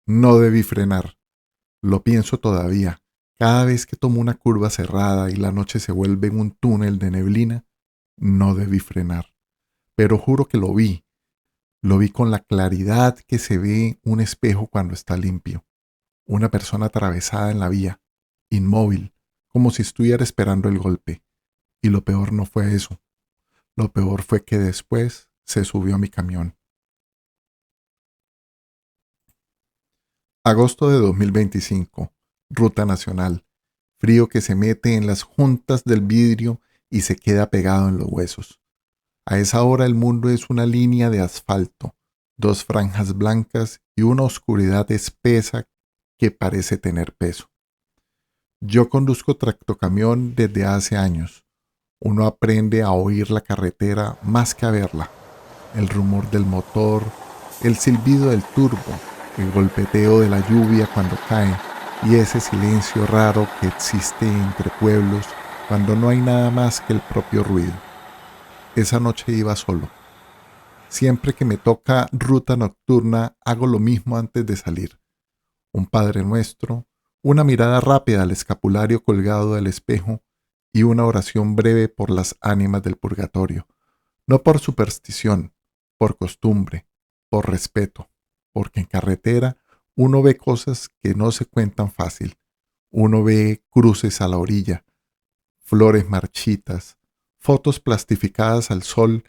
No debí frenar. Lo pienso todavía. Cada vez que tomo una curva cerrada y la noche se vuelve un túnel de neblina, no debí frenar. Pero juro que lo vi. Lo vi con la claridad que se ve un espejo cuando está limpio. Una persona atravesada en la vía, inmóvil, como si estuviera esperando el golpe. Y lo peor no fue eso. Lo peor fue que después se subió a mi camión. Agosto de 2025. Ruta nacional. Frío que se mete en las juntas del vidrio y se queda pegado en los huesos. A esa hora el mundo es una línea de asfalto, dos franjas blancas y una oscuridad espesa que parece tener peso. Yo conduzco tractocamión desde hace años. Uno aprende a oír la carretera más que a verla. El rumor del motor, el silbido del turbo, el golpeteo de la lluvia cuando cae y ese silencio raro que existe entre pueblos cuando no hay nada más que el propio ruido. Esa noche iba solo. Siempre que me toca ruta nocturna hago lo mismo antes de salir. Un Padre Nuestro, una mirada rápida al escapulario colgado del espejo y una oración breve por las ánimas del purgatorio. No por superstición, por costumbre, por respeto, porque en carretera uno ve cosas que no se cuentan fácil. Uno ve cruces a la orilla, flores marchitas, fotos plastificadas al sol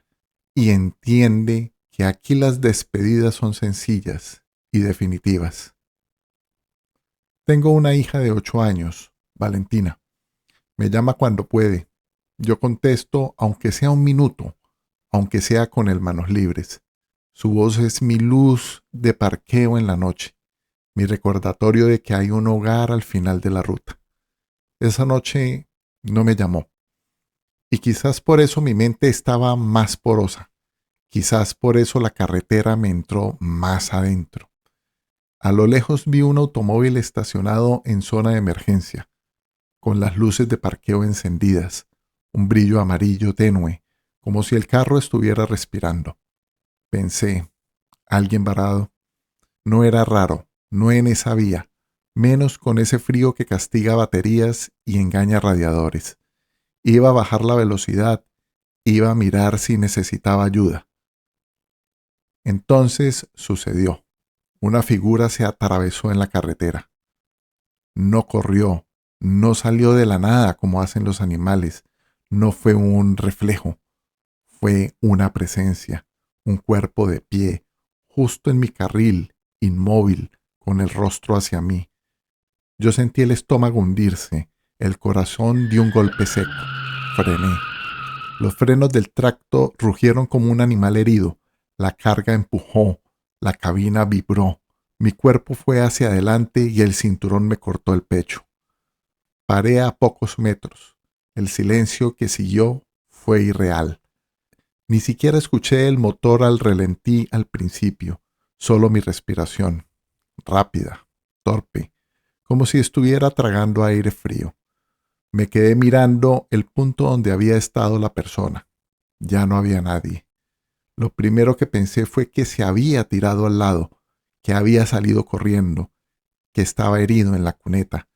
y entiende que aquí las despedidas son sencillas y definitivas. Tengo una hija de 8 años, Valentina. Me llama cuando puede. Yo contesto aunque sea un minuto, aunque sea con el manos libres. Su voz es mi luz de parqueo en la noche, mi recordatorio de que hay un hogar al final de la ruta. Esa noche no me llamó. Y quizás por eso mi mente estaba más porosa. Quizás por eso la carretera me entró más adentro. A lo lejos vi un automóvil estacionado en zona de emergencia, con las luces de parqueo encendidas, un brillo amarillo tenue, como si el carro estuviera respirando. Pensé, alguien varado. No era raro, no en esa vía, menos con ese frío que castiga baterías y engaña radiadores. Iba a bajar la velocidad, iba a mirar si necesitaba ayuda. Entonces sucedió. Una figura se atravesó en la carretera. No corrió, no salió de la nada como hacen los animales, no fue un reflejo, fue una presencia, un cuerpo de pie, justo en mi carril, inmóvil, con el rostro hacia mí. Yo sentí el estómago hundirse, el corazón dio un golpe seco. Frené. Los frenos del tracto rugieron como un animal herido. La carga empujó, la cabina vibró. Mi cuerpo fue hacia adelante y el cinturón me cortó el pecho. Paré a pocos metros. El silencio que siguió fue irreal. Ni siquiera escuché el motor al relentí al principio, solo mi respiración, rápida, torpe, como si estuviera tragando aire frío. Me quedé mirando el punto donde había estado la persona. Ya no había nadie. Lo primero que pensé fue que se había tirado al lado, que había salido corriendo, que estaba herido en la cuneta.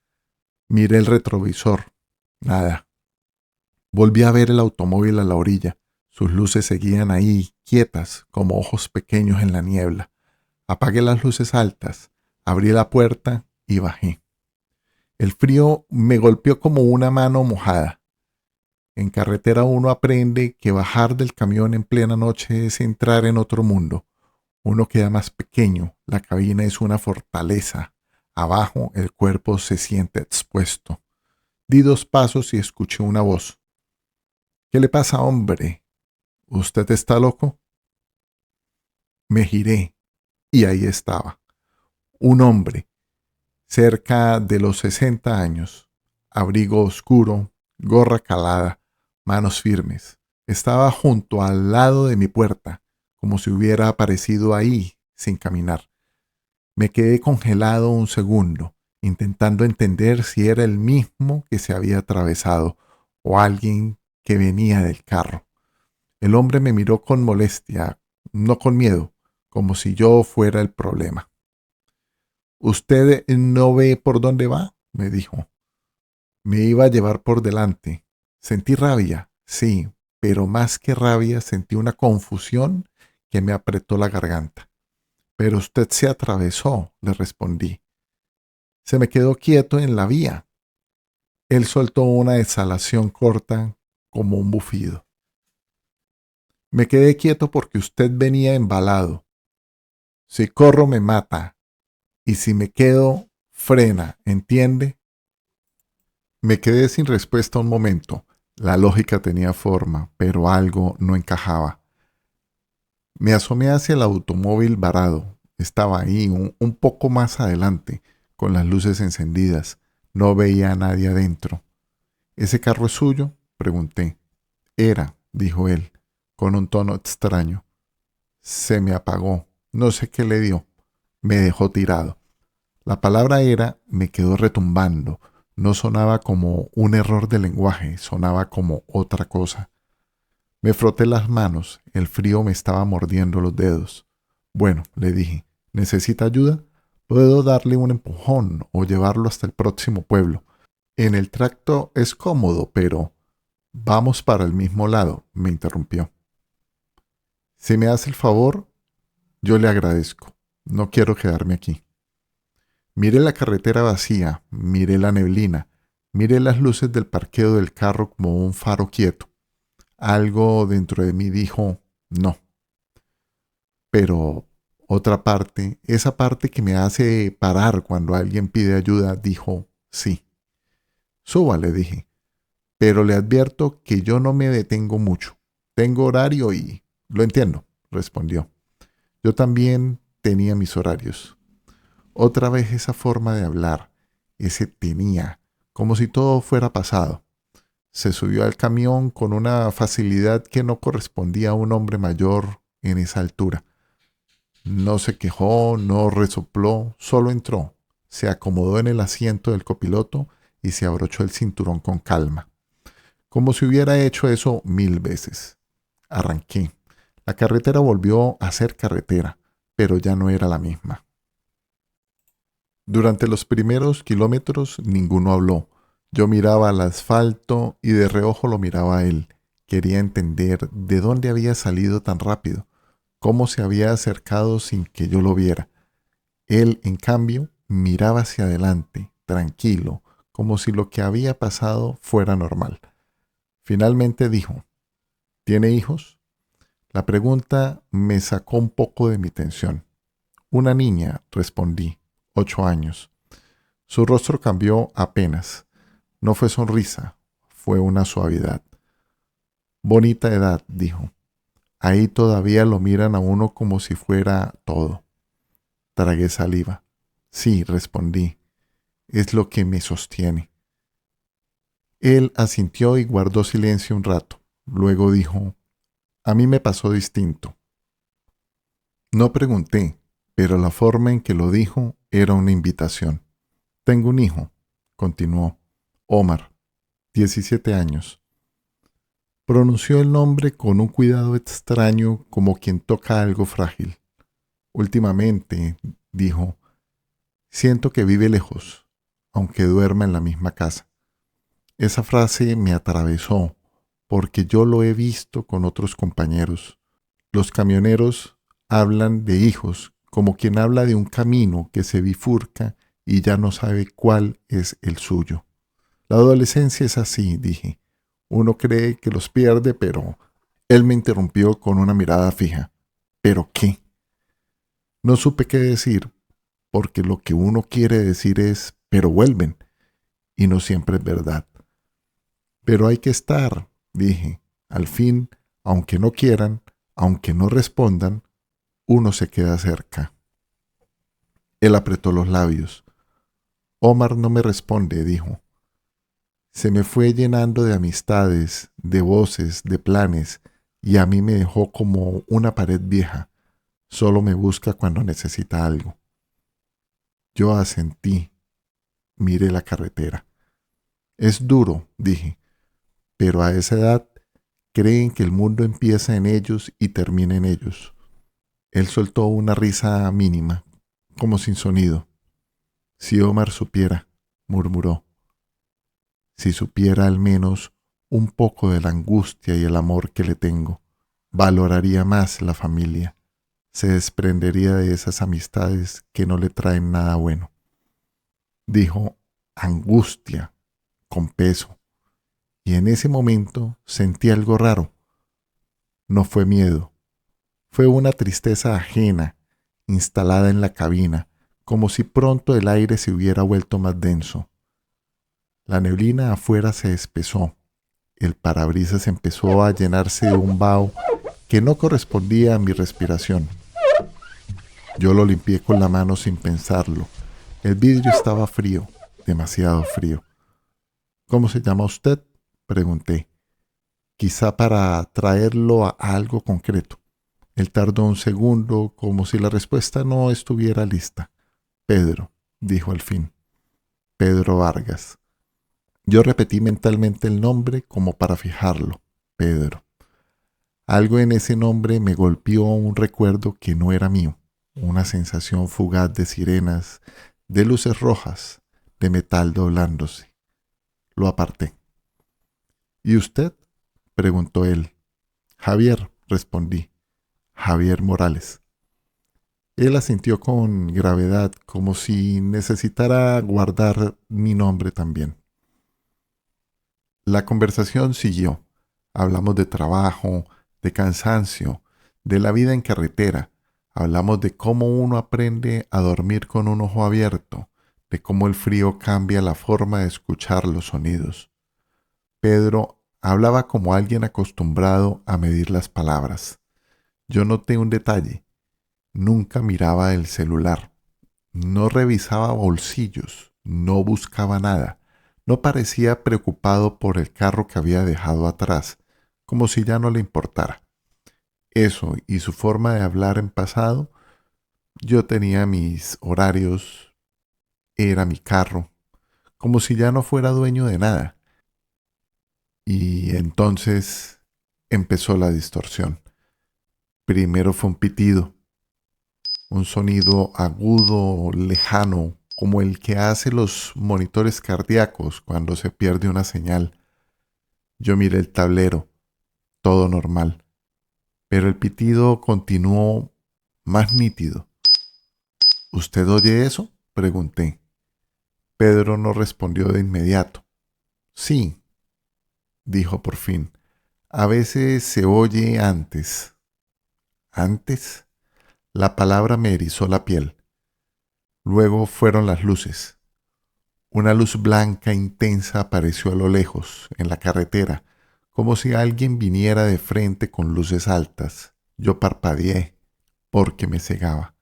Miré el retrovisor. Nada. Volví a ver el automóvil a la orilla. Sus luces seguían ahí, quietas, como ojos pequeños en la niebla. Apagué las luces altas, abrí la puerta y bajé. El frío me golpeó como una mano mojada. En carretera uno aprende que bajar del camión en plena noche es entrar en otro mundo. Uno queda más pequeño, la cabina es una fortaleza. Abajo el cuerpo se siente expuesto. Di 2 pasos y escuché una voz. ¿Qué le pasa, hombre? ¿Usted está loco? Me giré y ahí estaba. Un hombre, cerca de los 60 años, abrigo oscuro, gorra calada, manos firmes. Estaba junto al lado de mi puerta, como si hubiera aparecido ahí sin caminar. Me quedé congelado un segundo, intentando entender si era el mismo que se había atravesado o alguien que venía del carro. El hombre me miró con molestia, no con miedo, como si yo fuera el problema. ¿Usted no ve por dónde va? Me dijo. Me iba a llevar por delante. Sentí rabia, sí, pero más que rabia sentí una confusión que me apretó la garganta. Pero usted se atravesó, le respondí. Se me quedó quieto en la vía. Él soltó una exhalación corta como un bufido. Me quedé quieto porque usted venía embalado. Si corro me mata y si me quedo frena, ¿entiende? Me quedé sin respuesta un momento. La lógica tenía forma, pero algo no encajaba. Me asomé hacia el automóvil varado. Estaba ahí, un poco más adelante, con las luces encendidas. No veía a nadie adentro. ¿Ese carro es suyo? Pregunté. Era, dijo él, con un tono extraño. Se me apagó. No sé qué le dio. Me dejó tirado. La palabra era me quedó retumbando. No sonaba como un error de lenguaje, sonaba como otra cosa. Me froté las manos, el frío me estaba mordiendo los dedos. Bueno, le dije, ¿necesita ayuda? Puedo darle un empujón o llevarlo hasta el próximo pueblo. En el tracto es cómodo, pero... Vamos para el mismo lado, me interrumpió. Si me hace el favor, yo le agradezco. No quiero quedarme aquí. Miré la carretera vacía, miré la neblina, miré las luces del parqueo del carro como un faro quieto. Algo dentro de mí dijo no. Pero otra parte, esa parte que me hace parar cuando alguien pide ayuda, dijo sí. Suba, le dije, pero le advierto que yo no me detengo mucho. Tengo horario y... Lo entiendo, respondió. Yo también tenía mis horarios. Otra vez esa forma de hablar, ese tenía, como si todo fuera pasado. Se subió al camión con una facilidad que no correspondía a un hombre mayor en esa altura. No se quejó, no resopló, solo entró, se acomodó en el asiento del copiloto y se abrochó el cinturón con calma, como si hubiera hecho eso 1000 veces. Arranqué. La carretera volvió a ser carretera, pero ya no era la misma. Durante los primeros kilómetros ninguno habló. Yo miraba al asfalto y de reojo lo miraba a él. Quería entender de dónde había salido tan rápido, cómo se había acercado sin que yo lo viera. Él, en cambio, miraba hacia adelante, tranquilo, como si lo que había pasado fuera normal. Finalmente dijo, ¿tiene hijos? La pregunta me sacó un poco de mi tensión. Una niña, respondí, 8 años. Su rostro cambió apenas. No fue sonrisa, fue una suavidad. Bonita edad, dijo. Ahí todavía lo miran a uno como si fuera todo. Tragué saliva. Sí, respondí. Es lo que me sostiene. Él asintió y guardó silencio un rato. Luego dijo, a mí me pasó distinto. No pregunté, pero la forma en que lo dijo era una invitación. Tengo un hijo, continuó. Omar, 17 años. Pronunció el nombre con un cuidado extraño como quien toca algo frágil. Últimamente, dijo, siento que vive lejos, aunque duerma en la misma casa. Esa frase me atravesó porque yo lo he visto con otros compañeros. Los camioneros hablan de hijos como quien habla de un camino que se bifurca y ya no sabe cuál es el suyo. La adolescencia es así, dije. Uno cree que los pierde, pero... Él me interrumpió con una mirada fija. ¿Pero qué? No supe qué decir, porque lo que uno quiere decir es, pero vuelven, y no siempre es verdad. Pero hay que estar, dije. Al fin, aunque no quieran, aunque no respondan, uno se queda cerca. Él apretó los labios. Omar no me responde, dijo. Se me fue llenando de amistades, de voces, de planes, y a mí me dejó como una pared vieja. Solo me busca cuando necesita algo. Yo asentí, miré la carretera. Es duro, dije, pero a esa edad creen que el mundo empieza en ellos y termina en ellos. Él soltó una risa mínima, como sin sonido. Si Omar supiera, murmuró, si supiera al menos un poco de la angustia y el amor que le tengo, valoraría más la familia, se desprendería de esas amistades que no le traen nada bueno. Dijo angustia, con peso, y en ese momento sentí algo raro. No fue miedo, fue una tristeza ajena, instalada en la cabina, como si pronto el aire se hubiera vuelto más denso. La neblina afuera se espesó, el parabrisas empezó a llenarse de un vaho que no correspondía a mi respiración. Yo lo limpié con la mano sin pensarlo. El vidrio estaba frío, demasiado frío. ¿Cómo se llama usted?, pregunté, quizá para traerlo a algo concreto. Él tardó un segundo, como si la respuesta no estuviera lista. Pedro, dijo al fin. Pedro Vargas. Yo repetí mentalmente el nombre como para fijarlo. Pedro. Algo en ese nombre me golpeó un recuerdo que no era mío, una sensación fugaz de sirenas, de luces rojas, de metal doblándose. Lo aparté. ¿Y usted?, preguntó él. Javier, respondí. Javier Morales. Él asintió con gravedad, como si necesitara guardar mi nombre también. La conversación siguió. Hablamos de trabajo, de cansancio, de la vida en carretera. Hablamos de cómo uno aprende a dormir con un ojo abierto, de cómo el frío cambia la forma de escuchar los sonidos. Pedro hablaba como alguien acostumbrado a medir las palabras. Yo noté un detalle. Nunca miraba el celular. No revisaba bolsillos. No buscaba nada. No parecía preocupado por el carro que había dejado atrás, como si ya no le importara. Eso y su forma de hablar en pasado, yo tenía mis horarios, era mi carro, como si ya no fuera dueño de nada. Y entonces empezó la distorsión. Primero fue un pitido, un sonido agudo, lejano, como el que hace los monitores cardíacos cuando se pierde una señal. Yo miré el tablero, todo normal, pero el pitido continuó más nítido. ¿Usted oye eso?, pregunté. Pedro no respondió de inmediato. Sí, dijo por fin. A veces se oye antes. ¿Antes? La palabra me erizó la piel. Luego fueron las luces. Una luz blanca intensa apareció a lo lejos, en la carretera, como si alguien viniera de frente con luces altas. Yo parpadeé, porque me cegaba.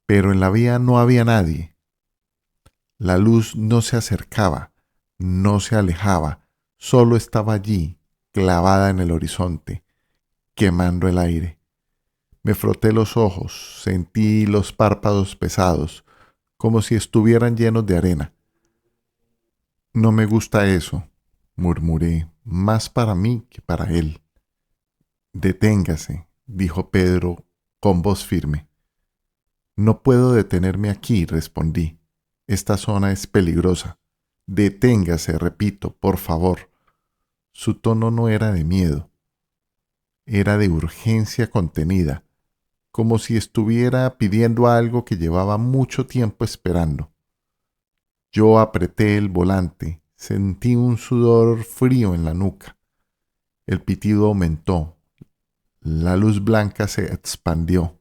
Pero en la vía no había nadie. La luz no se acercaba, no se alejaba, solo estaba allí, clavada en el horizonte, quemando el aire. Me froté los ojos, sentí los párpados pesados, como si estuvieran llenos de arena. No me gusta eso, murmuré, más para mí que para él. Deténgase, dijo Pedro con voz firme. No puedo detenerme aquí, respondí. Esta zona es peligrosa. Deténgase, repito, por favor. Su tono no era de miedo, era de urgencia contenida, como si estuviera pidiendo algo que llevaba mucho tiempo esperando. Yo apreté el volante, sentí un sudor frío en la nuca. El pitido aumentó, la luz blanca se expandió,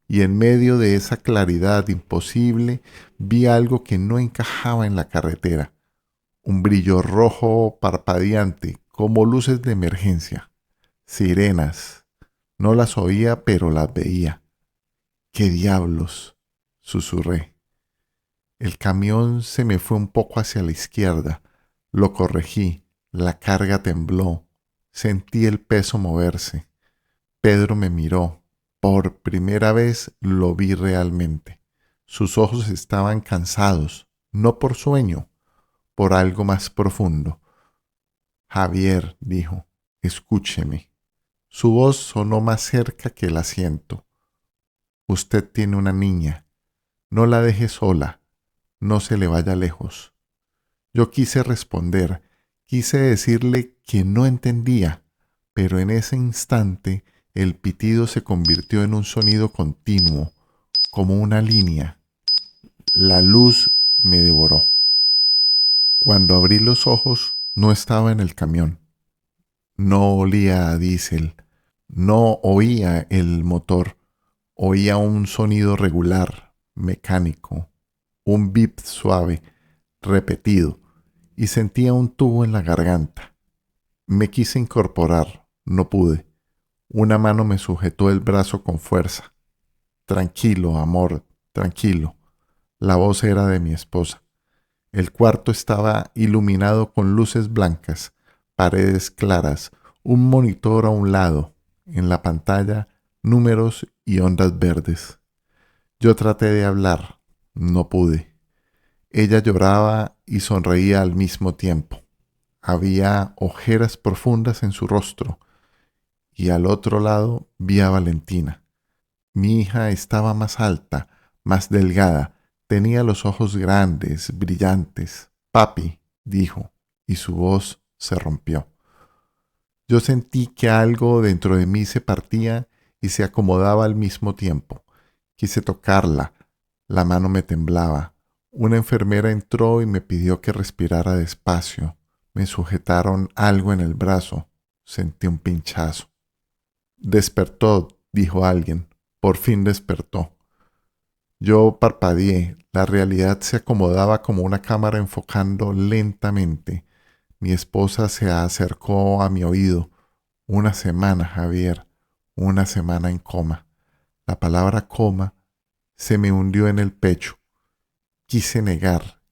y en medio de esa claridad imposible vi algo que no encajaba en la carretera, un brillo rojo parpadeante, como luces de emergencia. Sirenas. No las oía, pero las veía. ¡Qué diablos!, susurré. El camión se me fue un poco hacia la izquierda. Lo corregí. La carga tembló. Sentí el peso moverse. Pedro me miró. Por primera vez lo vi realmente. Sus ojos estaban cansados, no por sueño, por algo más profundo. Javier, dijo, escúcheme. Su voz sonó más cerca que el asiento. Usted tiene una niña. No la deje sola. no se le vaya lejos. Yo quise responder, quise decirle que no entendía, pero en ese instante el pitido se convirtió en un sonido continuo, como una línea. La luz me devoró. Cuando abrí los ojos, no estaba en el camión. No olía a diésel, no oía el motor, oía un sonido regular, mecánico, un bip suave, repetido, y sentía un tubo en la garganta. Me quise incorporar, no pude. Una mano me sujetó el brazo con fuerza. Tranquilo, amor, tranquilo. La voz era de mi esposa. El cuarto estaba iluminado con luces blancas, paredes claras, un monitor a un lado, en la pantalla números y ondas verdes. Yo traté de hablar, no pude. Ella lloraba y sonreía al mismo tiempo. Había ojeras profundas en su rostro, y al otro lado vi a Valentina. Mi hija estaba más alta, más delgada, tenía los ojos grandes, brillantes. Papi, dijo, y su voz se rompió. Yo sentí que algo dentro de mí se partía y se acomodaba al mismo tiempo. Quise tocarla, la mano me temblaba. Una enfermera entró y me pidió que respirara despacio. Me sujetaron algo en el brazo. Sentí un pinchazo. Despertó, dijo alguien. Por fin despertó. Yo parpadeé. La realidad se acomodaba como una cámara enfocando lentamente. Mi esposa se acercó a mi oído. Una semana, Javier. Una semana en coma. La palabra coma se me hundió en el pecho. Quise negar.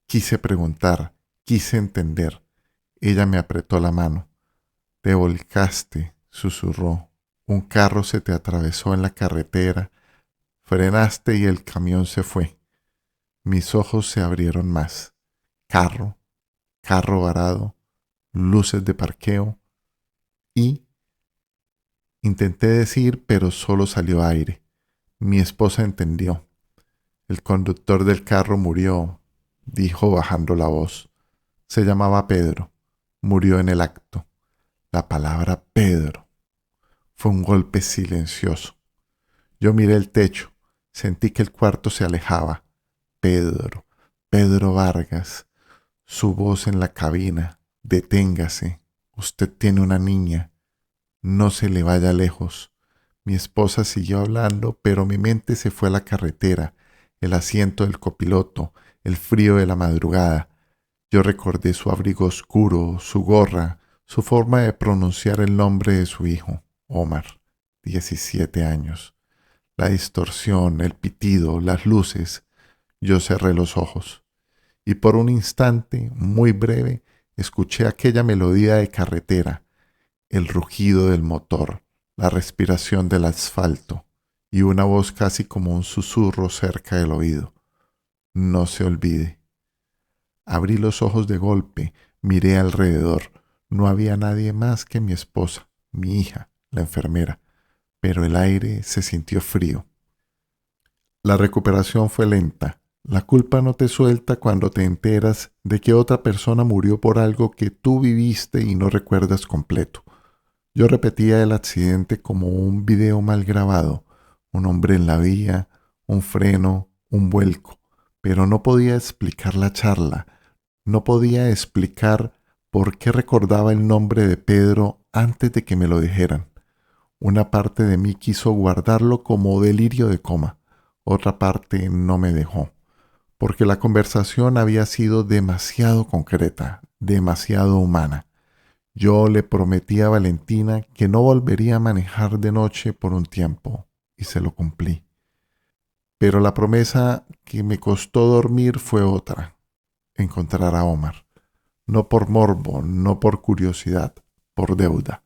Quise preguntar. Quise entender. Ella me apretó la mano. Te volcaste, susurró. Un carro se te atravesó en la carretera. Frenaste y el camión se fue. Mis ojos se abrieron más. Carro, carro varado, luces de parqueo y intenté decir, pero solo salió aire. Mi esposa entendió. El conductor del carro murió, dijo bajando la voz. Se llamaba Pedro. Murió en el acto. La palabra Pedro. Fue un golpe silencioso. Yo miré el techo. Sentí que el cuarto se alejaba. Pedro, Pedro Vargas. Su voz en la cabina. Deténgase. Usted tiene una niña. No se le vaya lejos. Mi esposa siguió hablando, pero mi mente se fue a la carretera, el asiento del copiloto, el frío de la madrugada. Yo recordé su abrigo oscuro, su gorra, su forma de pronunciar el nombre de su hijo, Omar, 17 años. La distorsión, el pitido, las luces. Yo cerré los ojos. Y por un instante, muy breve, escuché aquella melodía de carretera, el rugido del motor, la respiración del asfalto y una voz casi como un susurro cerca del oído. No se olvide. Abrí los ojos de golpe, miré alrededor. No había nadie más que mi esposa, mi hija, la enfermera, pero el aire se sintió frío. La recuperación fue lenta. La culpa no te suelta cuando te enteras de que otra persona murió por algo que tú viviste y no recuerdas completo. Yo repetía el accidente como un video mal grabado, un hombre en la vía, un freno, un vuelco, pero no podía explicar la charla, no podía explicar por qué recordaba el nombre de Pedro antes de que me lo dijeran. Una parte de mí quiso guardarlo como delirio de coma, otra parte no me dejó, porque la conversación había sido demasiado concreta, demasiado humana. Yo le prometí a Valentina que no volvería a manejar de noche por un tiempo, y se lo cumplí. Pero la promesa que me costó dormir fue otra, encontrar a Omar. No por morbo, no por curiosidad, por deuda.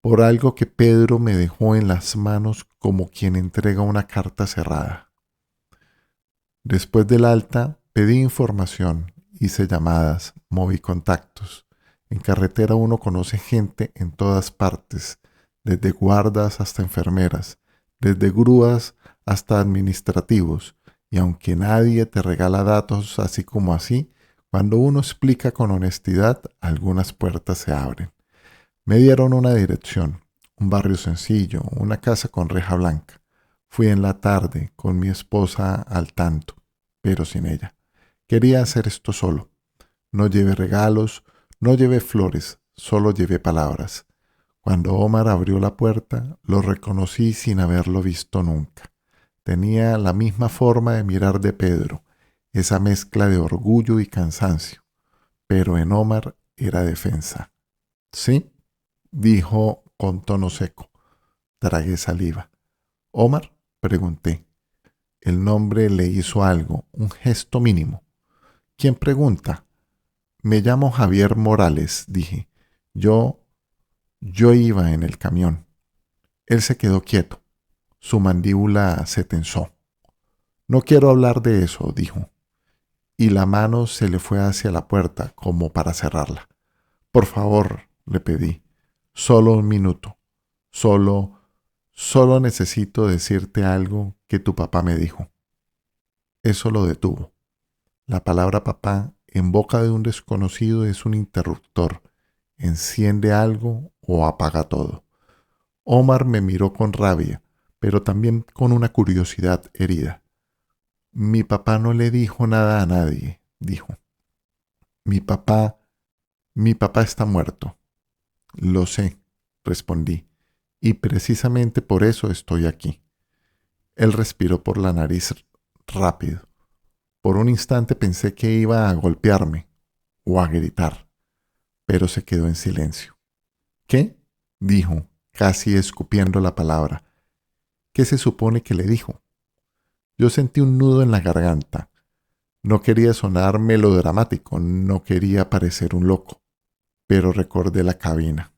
Por algo que Pedro me dejó en las manos como quien entrega una carta cerrada. Después del alta, pedí información, hice llamadas, moví contactos. En carretera uno conoce gente en todas partes, desde guardas hasta enfermeras, desde grúas hasta administrativos. Y aunque nadie te regala datos así como así, cuando uno explica con honestidad, algunas puertas se abren. Me dieron una dirección, un barrio sencillo, una casa con reja blanca. Fui en la tarde con mi esposa al tanto, pero sin ella. Quería hacer esto solo. No llevé regalos, no llevé flores, solo llevé palabras. Cuando Omar abrió la puerta, lo reconocí sin haberlo visto nunca. Tenía la misma forma de mirar de Pedro, esa mezcla de orgullo y cansancio, pero en Omar era defensa. ¿Sí? Dijo con tono seco. Tragué saliva. ¿Omar? Pregunté. El nombre le hizo algo, un gesto mínimo. ¿Quién pregunta? Me llamo Javier Morales, dije. Yo iba en el camión. Él se quedó quieto. Su mandíbula se tensó. No quiero hablar de eso, dijo. Y la mano se le fue hacia la puerta como para cerrarla. Por favor, le pedí. Solo un minuto. Solo necesito decirte algo que tu papá me dijo. Eso lo detuvo. La palabra papá en boca de un desconocido es un interruptor. Enciende algo o apaga todo. Omar me miró con rabia, pero también con una curiosidad herida. Mi papá no le dijo nada a nadie, dijo. Mi papá, mi papá está muerto. Lo sé, respondí, y precisamente por eso estoy aquí. Él respiró por la nariz rápido. Por un instante pensé que iba a golpearme o a gritar, pero se quedó en silencio. ¿Qué? Dijo, casi escupiendo la palabra. ¿Qué se supone que le dijo? Yo sentí un nudo en la garganta. No quería sonar melodramático, no quería parecer un loco, pero recordé la cabina,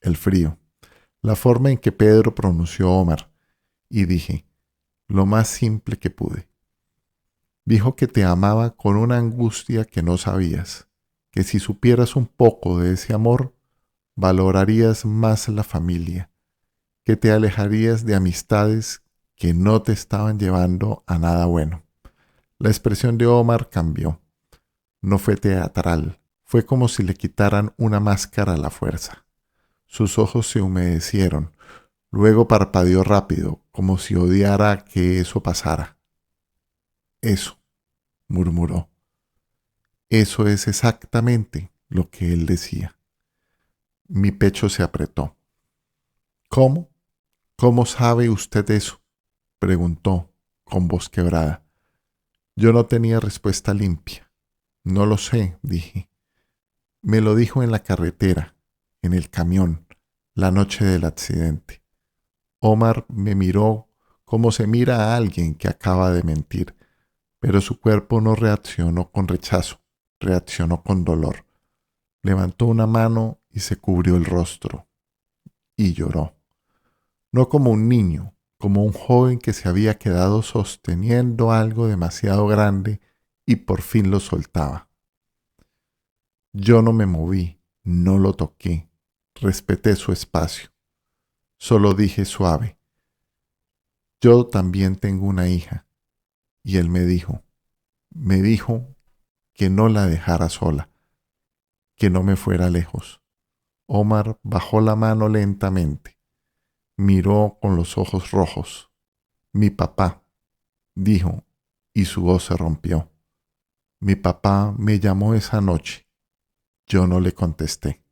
el frío, la forma en que Pedro pronunció Omar, y dije, lo más simple que pude. Dijo que te amaba con una angustia que no sabías, que si supieras un poco de ese amor, valorarías más la familia, que te alejarías de amistades que no te estaban llevando a nada bueno. La expresión de Omar cambió. No fue teatral, fue como si le quitaran una máscara a la fuerza. Sus ojos se humedecieron, luego parpadeó rápido, como si odiara que eso pasara. Eso, murmuró. Eso es exactamente lo que él decía. Mi pecho se apretó. ¿Cómo? ¿Cómo sabe usted eso? Preguntó, con voz quebrada. Yo no tenía respuesta limpia. No lo sé, dije. Me lo dijo en la carretera, en el camión, la noche del accidente. Omar me miró como se mira a alguien que acaba de mentir, pero su cuerpo no reaccionó con rechazo, reaccionó con dolor. Levantó una mano y se cubrió el rostro, y lloró. No como un niño, como un joven que se había quedado sosteniendo algo demasiado grande y por fin lo soltaba. Yo no me moví, no lo toqué, respeté su espacio. Solo dije suave, yo también tengo una hija. Y él me dijo que no la dejara sola, que no me fuera lejos. Omar bajó la mano lentamente, miró con los ojos rojos. Mi papá, dijo, y su voz se rompió. Mi papá me llamó esa noche. Yo no le contesté.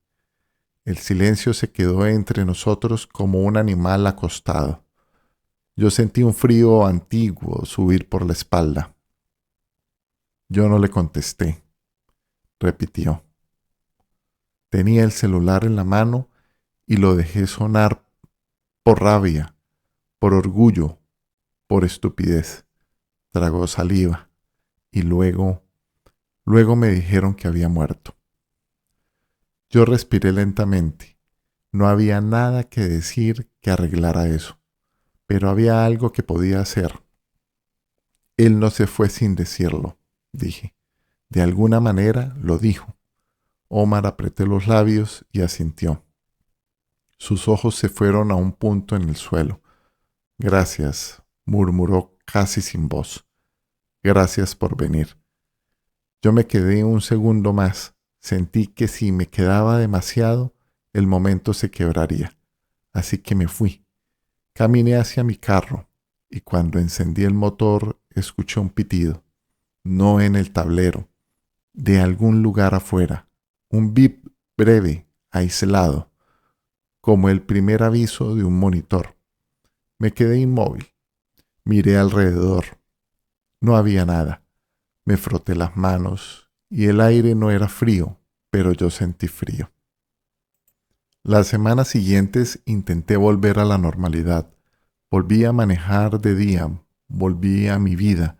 El silencio se quedó entre nosotros como un animal acostado. Yo sentí un frío antiguo subir por la espalda. Yo no le contesté, repitió. Tenía el celular en la mano y lo dejé sonar por rabia, por orgullo, por estupidez. Tragó saliva y luego me dijeron que había muerto. Yo respiré lentamente. No había nada que decir que arreglara eso, pero había algo que podía hacer. Él no se fue sin decirlo, dije. De alguna manera lo dijo. Omar apretó los labios y asintió. Sus ojos se fueron a un punto en el suelo. Gracias, murmuró casi sin voz. Gracias por venir. Yo me quedé un segundo más. Sentí que si me quedaba demasiado, el momento se quebraría. Así que me fui. Caminé hacia mi carro y cuando encendí el motor escuché un pitido. No en el tablero, de algún lugar afuera. Un bip breve, aislado, como el primer aviso de un monitor. Me quedé inmóvil. Miré alrededor. No había nada. Me froté las manos y el aire no era frío, pero yo sentí frío. Las semanas siguientes intenté volver a la normalidad. Volví a manejar de día, volví a mi vida,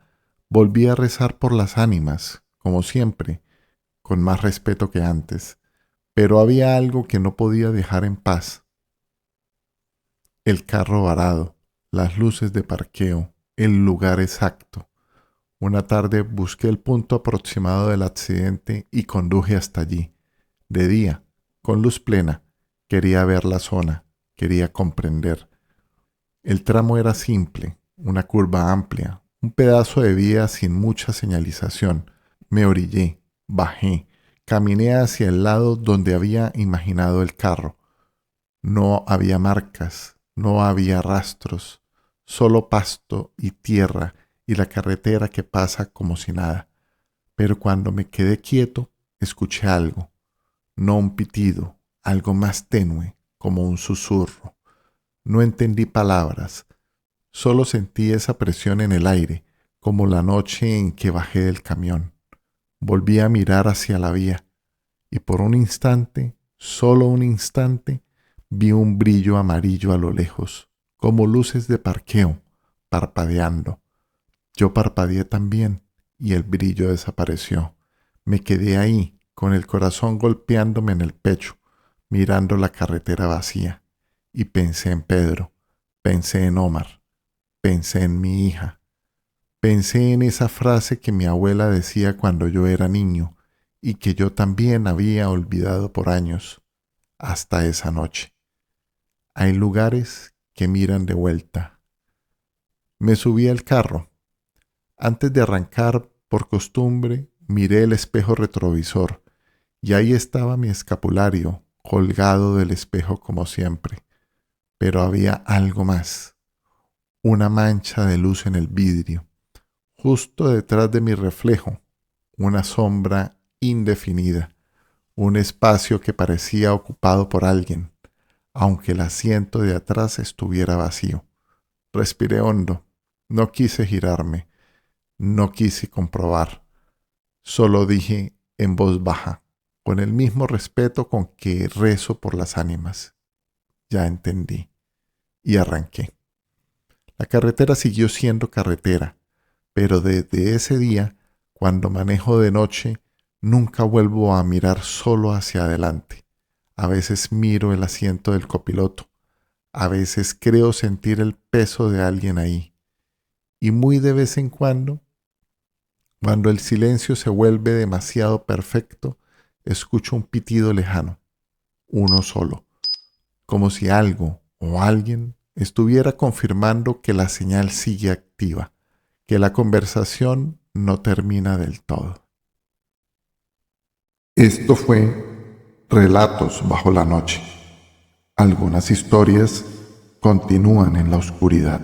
volví a rezar por las ánimas, como siempre, con más respeto que antes, pero había algo que no podía dejar en paz. El carro varado, las luces de parqueo, el lugar exacto. Una tarde busqué el punto aproximado del accidente y conduje hasta allí. De día, con luz plena, quería ver la zona, quería comprender. El tramo era simple, una curva amplia, un pedazo de vía sin mucha señalización. Me orillé, bajé, caminé hacia el lado donde había imaginado el carro. No había marcas, no había rastros, solo pasto y tierra y la carretera que pasa como si nada. Pero cuando me quedé quieto, escuché algo, no un pitido, algo más tenue, como un susurro. No entendí palabras, solo sentí esa presión en el aire, como la noche en que bajé del camión. Volví a mirar hacia la vía y por un instante, solo un instante, vi un brillo amarillo a lo lejos, como luces de parqueo, parpadeando. Yo parpadeé también y el brillo desapareció. Me quedé ahí, con el corazón golpeándome en el pecho, mirando la carretera vacía. Y pensé en Pedro, pensé en Omar, pensé en mi hija. Pensé en esa frase que mi abuela decía cuando yo era niño y que yo también había olvidado por años, hasta esa noche. Hay lugares que miran de vuelta. Me subí al carro. Antes de arrancar, por costumbre, miré el espejo retrovisor y ahí estaba mi escapulario, colgado del espejo como siempre. Pero había algo más, una mancha de luz en el vidrio, justo detrás de mi reflejo, una sombra indefinida, un espacio que parecía ocupado por alguien, aunque el asiento de atrás estuviera vacío. Respiré hondo, no quise girarme, no quise comprobar, solo dije en voz baja, con el mismo respeto con que rezo por las ánimas. Ya entendí, y arranqué. La carretera siguió siendo carretera, pero desde ese día, cuando manejo de noche, nunca vuelvo a mirar solo hacia adelante. A veces miro el asiento del copiloto, a veces creo sentir el peso de alguien ahí. Y muy de vez en cuando el silencio se vuelve demasiado perfecto, escucho un pitido lejano, uno solo, como si algo o alguien estuviera confirmando que la señal sigue activa, que la conversación no termina del todo. Esto fue Relatos bajo la noche. Algunas historias continúan en la oscuridad.